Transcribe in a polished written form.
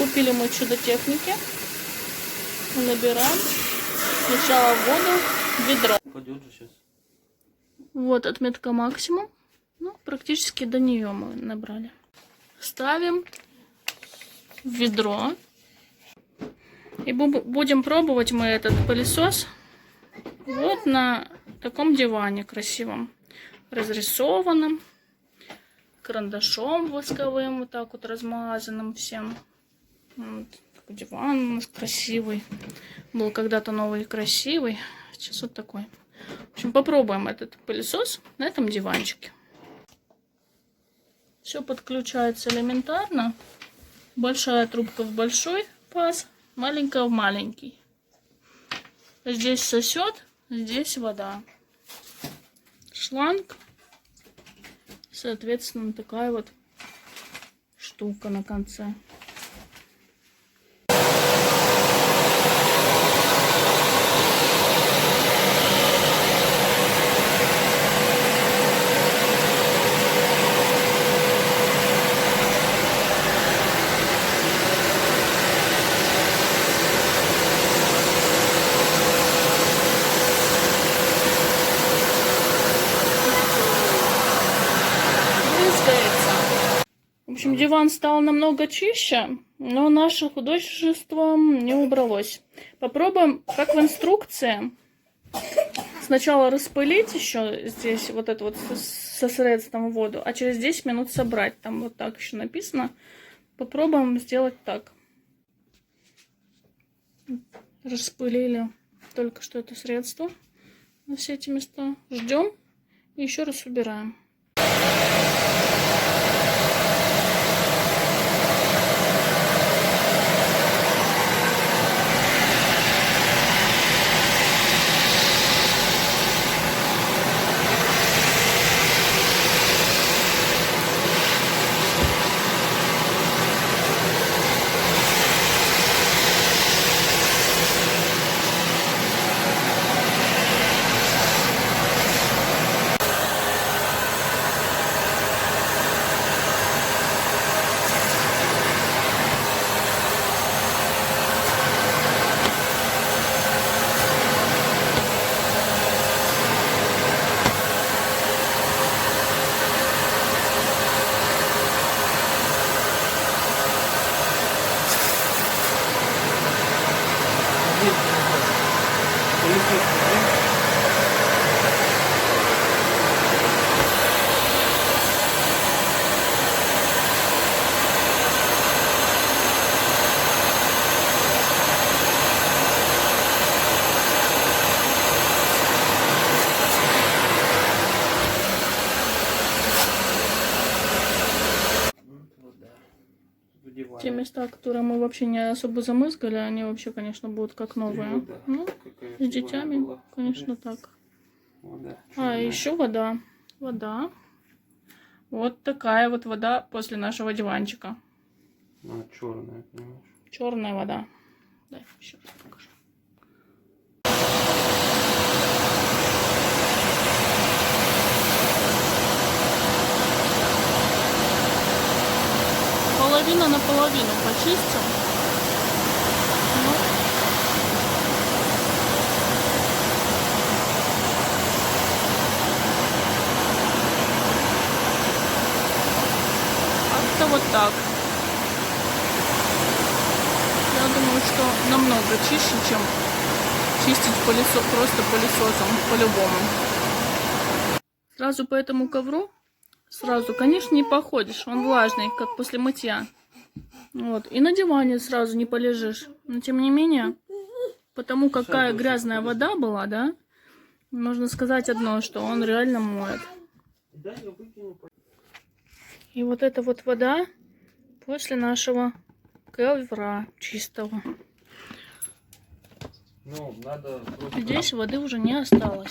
Купили мы чудо техники. Набираем сначала воду в ведро. Пойдет же сейчас. Вот отметка максимум. Ну, практически до нее мы набрали. Ставим в ведро. И будем пробовать мы этот пылесос вот на таком диване красивом, разрисованном, карандашом восковым, вот так вот размазанным всем. Вот такой диван у нас красивый. Был когда-то новый и красивый. Сейчас вот такой. В общем, попробуем этот пылесос на этом диванчике. Все подключается элементарно. Большая трубка в большой паз, маленькая в маленький. Здесь сосет, здесь вода. Шланг. Соответственно, такая вот штука на конце. В общем, диван стал намного чище, но наше художество не убралось. Попробуем, как в инструкции, сначала распылить еще здесь вот это вот со средством воду, а через 10 минут собрать. Там вот так еще написано. Попробуем сделать так. Распылили только что это средство на все эти места. Ждем и еще раз убираем. Те места, которые мы вообще не особо замызгали, они вообще, конечно, будут как новые. Ну, с детьми, конечно, так. А, еще вода. Вода. Вот такая вот вода после нашего диванчика. Она черная, понимаешь? Черная вода. Дай еще раз покажу. Половина на половину почистил. Ну. Как-то вот так. Я думаю, что намного чище, чем чистить пылесос, просто пылесосом по-любому. Сразу по этому ковру сразу, конечно, не походишь. Он влажный, как после мытья. Вот. И на диване сразу не полежишь. Но тем не менее, потому какая грязная вода была, да, можно сказать одно, что он реально моет. И вот эта вот вода после нашего ковра чистого. Ну, надо... Здесь воды уже не осталось.